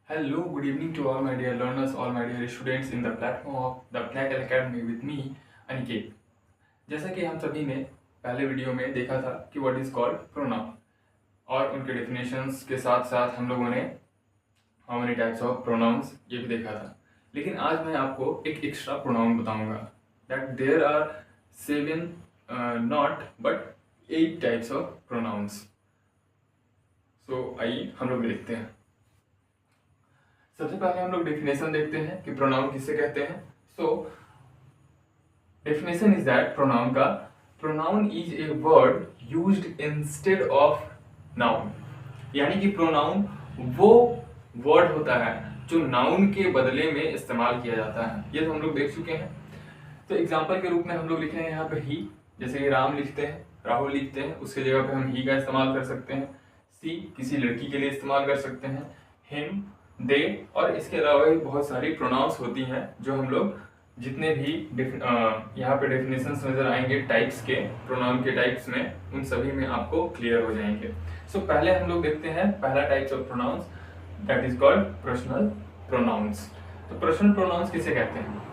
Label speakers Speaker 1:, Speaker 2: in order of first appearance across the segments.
Speaker 1: Hello, good evening to all my dear learners, all my dear students in the platform of the Black Academy with me, Aniket. जैसा कि हम सभी ने पहले video में देखा था कि व्हाट इज कॉल्ड प्रोनाउन और उनके डेफिनेशंस के साथ साथ हम लोगों ने how many types of pronouns ये भी देखा था। लेकिन आज मैं आपको एक एक्स्ट्रा प्रोनाउन बताऊंगा that there are 7 not but 8 types of pronouns. So आइए हम लोग देखते हैं। सबसे पहले हम लोग डेफिनेशन देखते हैं कि प्रोनाउन किसे कहते हैं। So definition is that pronoun is a word used instead of noun. यानी कि प्रोनाउन वो वर्ड होता है जो नाउन के बदले में इस्तेमाल किया जाता है। ये तो हम लोग देख चुके हैं। तो एग्जाम्पल के रूप में हम लोग लिख रहे हैं यहाँ पे ही, जैसे कि राम लिखते हैं, राहुल लिखते हैं, उसके जगह पे हम ही का इस्तेमाल कर सकते हैं। सी किसी लड़की के लिए इस्तेमाल कर सकते हैं, हिम, दे, और इसके अलावा भी बहुत सारी प्रोनाउंस होती हैं जो हम लोग जितने भी यहाँ पे डेफिनेशंस नजर आएंगे टाइप्स के, प्रोनाउन के टाइप्स में, उन सभी में आपको क्लियर हो जाएंगे। सो पहले हम लोग देखते हैं पहला types of pronounce that is called personal pronouns. तो पर्सनल प्रोनाउंस किसे कहते हैं?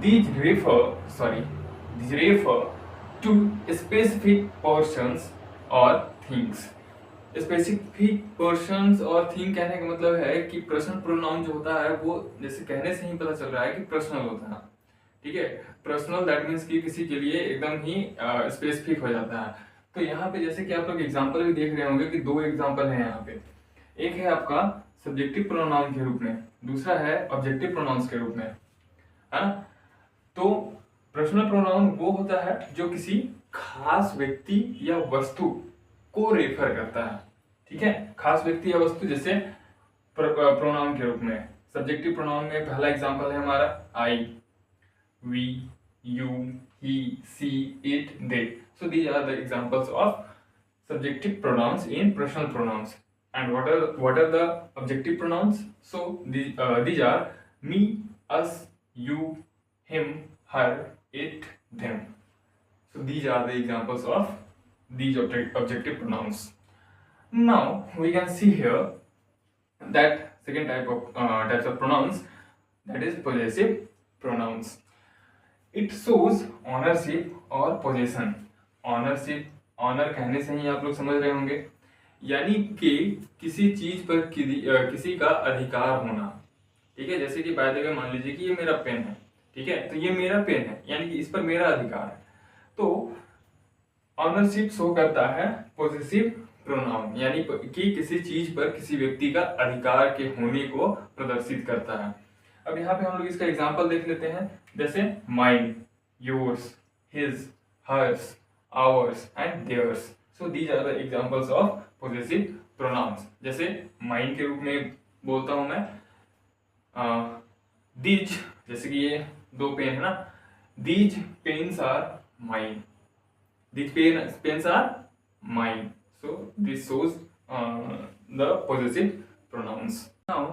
Speaker 1: These refer to specific persons or things. Specific persons और थिंग कहने का मतलब है कि पर्सनल प्रोनाउन जो होता है वो जैसे कहने से ही पता चल रहा है कि पर्सनल होता है। ठीक है, पर्सनल दैट मीन्स कि किसी के लिए एकदम ही स्पेसिफिक हो जाता है। तो यहाँ पे जैसे कि आप लोग एग्जांपल भी देख रहे होंगे कि दो एग्जांपल है यहाँ पे। एक है आपका सब्जेक्टिव प्रोनाउन के रूप में, दूसरा है ऑब्जेक्टिव प्रोनाउंस के रूप में, है ना। तो पर्सनल प्रोनाउन वो होता है जो किसी खास व्यक्ति या वस्तु को रेफर करता है। ठीक है, खास व्यक्ति या वस्तु जैसे प्रोनाउन के रूप में। सब्जेक्टिव प्रोनाउन में पहला एग्जांपल है हमारा I, we, you, he, she, it, they. So these are the examples of subjective pronouns in personal pronouns. And what are the objective pronouns? So these are me, us, you, him, her, it, them. So these are the examples of these objective pronouns. Now we can see here that second types of pronouns, that is possessive pronouns. It shows ownership or possession. Ownership, owner कहने से ही आप लोग समझ रहे होंगे, यानी कि किसी चीज पर किसी का अधिकार होना। ठीक है, जैसे कि बाय द वे मान लीजिए कि ये मेरा पेन है, ठीक है, तो ये मेरा पेन है यानी कि इस पर मेरा अधिकार है। तो ऑनरशिप शो करता है पॉसेसिव प्रोनाउन, यानी कि किसी चीज पर किसी व्यक्ति का अधिकार के होने को प्रदर्शित करता है। अब यहाँ पे हम लोग इसका एग्जाम्पल देख लेते हैं, जैसे mine, yours, his, hers, ours and theirs. So these are the examples of possessive pronouns. जैसे mine के रूप में बोलता हूं मैं these, जैसे कि ये दो पेन है ना, these pens are mine, these pens are mine. So this shows the possessive pronouns. Now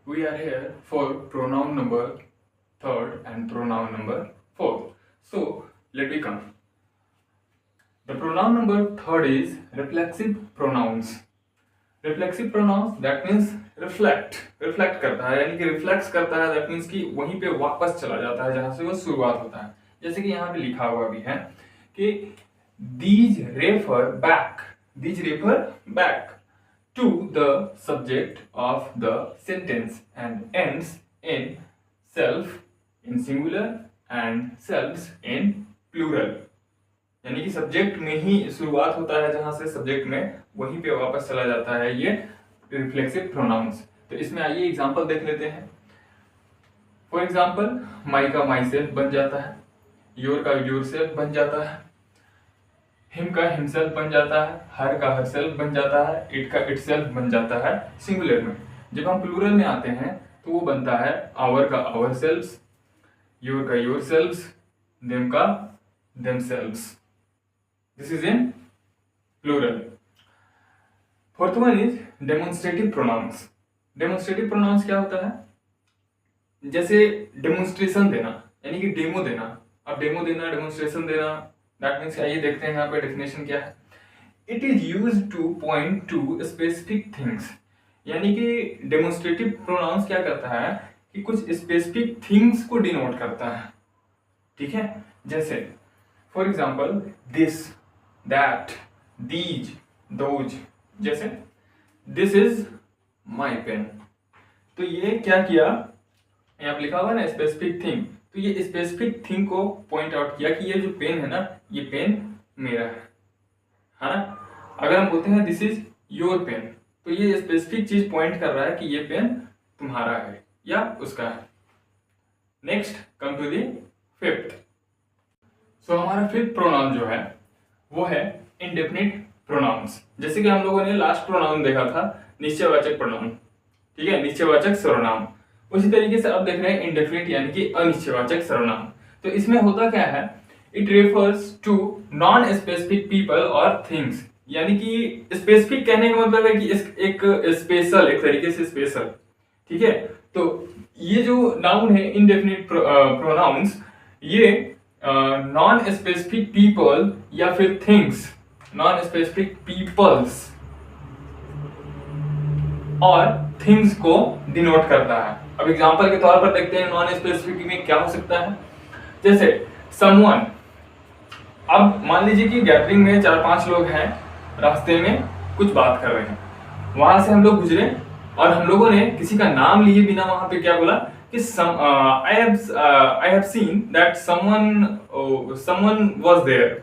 Speaker 1: we are here for pronoun number third and pronoun number fourth. So let me come. The pronoun number third is reflexive pronouns. Reflexive pronouns that means reflect करता है, यानी कि reflex करता है, that means कि वहीं पे वापस चला जाता है जहां से वो शुरुआत होता है। जैसे कि यहाँ पे लिखा हुआ भी है कि these refer back to the subject of the sentence and ends in self in singular and selves in plural। यानी कि सब्जेक्ट में ही शुरुआत होता है जहां से सब्जेक्ट में वहीं पे वापस चला जाता है ये रिफ्लेक्सिव प्रोनाउंस। तो इसमें आइए एग्जांपल देख लेते हैं। फॉर एग्जांपल माई का माई सेल्फ बन जाता है, योर का योर सेल्फ बन जाता है, हिम का हिमसेल्फ बन जाता है, हर का हर सेल्फ बन जाता है, इट का इट सेल्फ बन जाता है सिंगुलर में। जब हम प्लूरल में आते हैं तो वो बनता है आवर का आवर सेल्व्स, योर का योर सेल्व्स, देम का them selves. This is in plural. Fourth one is demonstrative pronouns. Demonstrative pronouns क्या होता है? जैसे डेमोन्स्ट्रेशन देना, यानी कि डेमो देना। अब डेमो देना, डेमोन्स्ट्रेशन देना, दैट मीन्स आइए देखते हैं यहाँ पे डेफिनेशन क्या है। It is used to point to specific things. यानी कि डेमोन्स्ट्रेटिव प्रोनाउंस क्या करता है कि कुछ स्पेसिफिक थिंग्स को डिनोट करता है, ठीक है। जैसे for example this, that, these, those. जैसे दिस इज माई पेन, तो ये क्या किया, यहाँ पे लिखा हुआ है ना स्पेसिफिक थिंग, तो ये स्पेसिफिक थिंग को पॉइंट आउट किया कि ये जो पेन है ना, ये पेन मेरा है ना। अगर हम बोलते हैं दिस इज योर पेन, तो ये स्पेसिफिक चीज पॉइंट कर रहा है कि ये पेन तुम्हारा है या उसका है। Next come to the fifth. So हमारा फिफ्थ प्रोनाउन जो है वो है इंडेफिनिट प्रोनाउंस। जैसे कि हम लोगों ने लास्ट प्रोनाउन देखा था निश्चयवाचक प्रोनाउन, ठीक है, निश्चयवाचक सर्वनाम। उसी तरीके से अब देख रहे हैं इंडेफिनिट यानी कि अनिश्चयवाचक सर्वनाम। तो इसमें होता क्या है, it refers to non specific people और थिंग्स। यानी कि स्पेसिफिक कहने का मतलब है कि एक स्पेशल, एक तरीके से स्पेशल, ठीक है। तो ये जो नाउन है इंडेफिनिट प्रोनाउंस, ये नॉन स्पेसिफिक पीपल या फिर थिंग्स, नॉन स्पेसिफिक पीपल्स और थिंग्स को डिनोट करता है। अब एग्जांपल के तौर पर देखते हैं नॉन स्पेसिफिक में क्या हो सकता है। जैसे समवन, अब मान लीजिए कि गैदरिंग में 4-5 लोग हैं, रास्ते में कुछ बात कर रहे हैं, वहां से हम लोग गुजरे और हम लोगों ने किसी का नाम लिए बिना वहां पे क्या बोला कि I have seen that someone was there।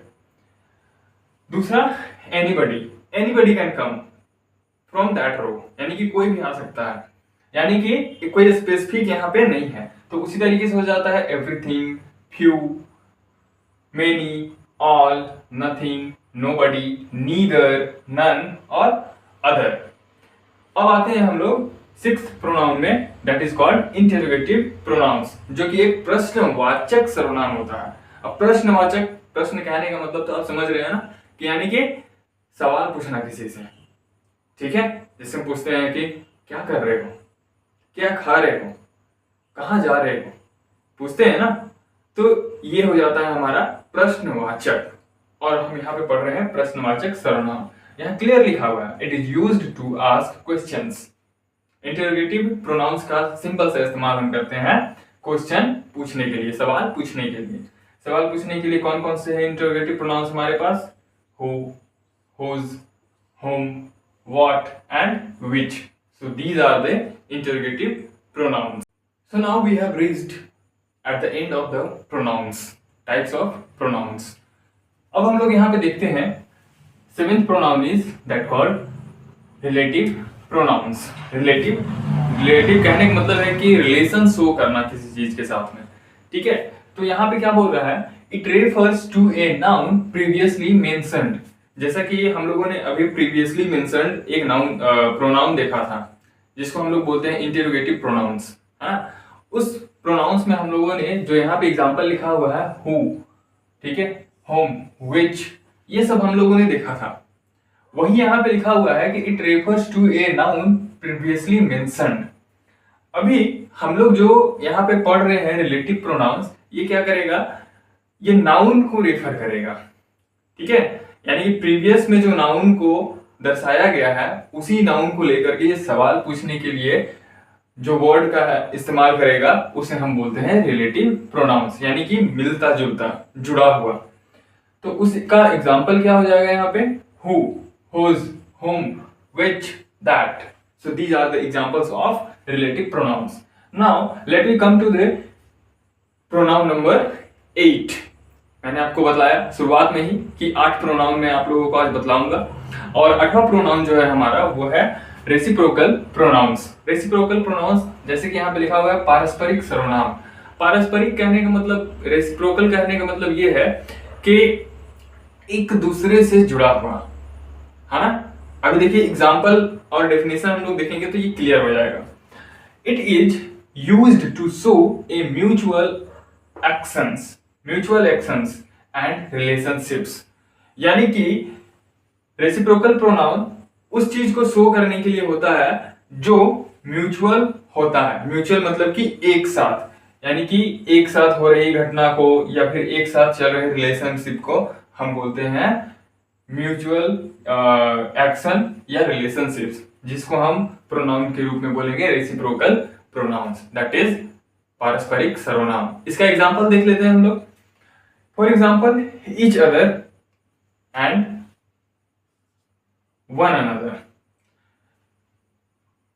Speaker 1: दूसरा anybody can come from that row, यानी कि कोई भी आ सकता है, यानी कि कोई स्पेसिफिक यहाँ पे नहीं है। तो उसी तरीके से हो जाता है everything, few, many, all, nothing, nobody, neither, none और अदर। अब आते हैं हम लोग सिक्स्थ प्रोनाउन में, that is called interrogative pronouns, जो कि एक प्रश्नवाचक सर्वनाम होता है। अब प्रश्नवाचक, प्रश्न कहने का मतलब तो आप समझ रहे हैं ना, कि यानी कि सवाल पूछना किसी से, ठीक है। जैसे हम पूछते हैं कि क्या कर रहे हो, क्या खा रहे हो, कहाँ जा रहे हो, पूछते हैं ना, तो ये हो जाता है हमारा प्रश्नवाचक। और हम यहाँ पे पढ़ रहे हैं प्रश्नवाचक सर्वनाम। यहाँ क्लियर लिखा हुआ है, it is used to ask questions. Interrogative pronouns का सिंपल सा इस्तेमाल हम करते हैं क्वेश्चन पूछने के लिए, सवाल पूछने के लिए। सवाल पूछने के लिए कौन कौन से हैं इंटरोगेटिव प्रोनाउंस हमारे पास, who, whose, whom, what and which. So these are the interrogative pronouns. So now we have reached at the end of the pronouns, types of pronouns. अब हम लोग यहाँ पे देखते हैं seventh pronoun is that called relative pronouns. relative कहने का मतलब है कि रिलेशन शो करना किसी चीज के साथ में, ठीक है। तो यहाँ पे क्या बोल रहा है, it refers to a noun previously mentioned। जैसा कि हम लोगों ने अभी प्रीवियसली मेंशन्ड एक नाउन प्रोनाउन देखा था, जिसको हम लोग बोलते हैं इंटरोगेटिव प्रोनाउंस, हाँ। उस प्रोनाउंस में हम लोगों ने जो यहाँ पे एग्जांपल लिखा हुआ है हु, ठीक है, होम, विच, ये सब हम लोगों ने देखा था। वही यहाँ पे लिखा हुआ है कि it refers to a noun previously mentioned. अभी हम लोग जो यहाँ पे पढ़ रहे हैं रिलेटिव प्रोनाउंस, ये क्या करेगा, ये नाउन को रेफर करेगा, ठीक है। यानी कि प्रीवियस में जो नाउन को दर्शाया गया है, उसी नाउन को लेकर के ये सवाल पूछने के लिए जो वर्ड का इस्तेमाल करेगा उसे हम बोलते हैं रिलेटिव प्रोनाउंस, यानी कि मिलता जुलता, जुड़ा हुआ। तो उसका एग्जांपल क्या हो जाएगा यहाँ पे, who, whose, whom, which, that. So these are the examples of relative pronouns. Now let me come to the pronoun number 8. मैंने आपको बताया शुरुआत में ही कि 8 प्रोनाउन मैं आप लोगों को आज बतलाऊंगा, और 8वां प्रोनाउन जो है हमारा वो है रेसिप्रोकल प्रोनाउंस। रेसिप्रोकल प्रोनाउंस जैसे कि यहाँ पे लिखा हुआ है पारस्परिक सर्वनाम। पारस्परिक कहने का मतलब, रेसिप्रोकल कहने का मतलब ये है कि एक दूसरे से जुड़ा हुआ, है ना। अभी देखिए एग्जाम्पल और डेफिनेशन हम लोग देखेंगे तो ये क्लियर हो जाएगा। It is used to show a mutual actions and relationships. यानी कि रेसिप्रोकल प्रोनाउन उस चीज को शो करने के लिए होता है जो म्यूचुअल होता है। म्यूचुअल मतलब कि एक साथ, यानी कि एक साथ हो रही घटना को या फिर एक साथ चल रहे रिलेशनशिप को हम बोलते हैं म्यूचुअल एक्शन या रिलेशनशिप्स। जिसको हम प्रोनाउन के रूप में बोलेंगे रेसिप्रोकल प्रोनाउंस, दैट इज पारस्परिक सर्वनाम। इसका एग्जांपल देख लेते हैं हम लोग। For example, each other and one another,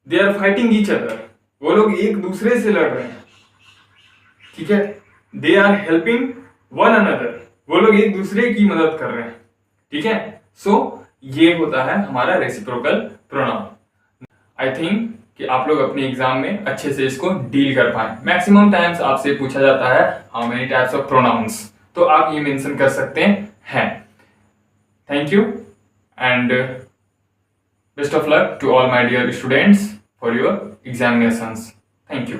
Speaker 1: they are fighting each other, वो लोग एक दूसरे से लड़ रहे हैं, ठीक है। They are helping one another, वो लोग एक दूसरे की मदद कर रहे हैं, ठीक है। सो ये होता है हमारा रेसिप्रोकल प्रोनाउन। आई थिंक कि आप लोग अपने एग्जाम में अच्छे से इसको डील कर पाए। मैक्सिमम टाइम्स आपसे पूछा जाता है how many types of pronounce, तो आप ये मेंशन कर सकते हैं। Thank you and best of luck to all my dear students for your examinations. Thank you.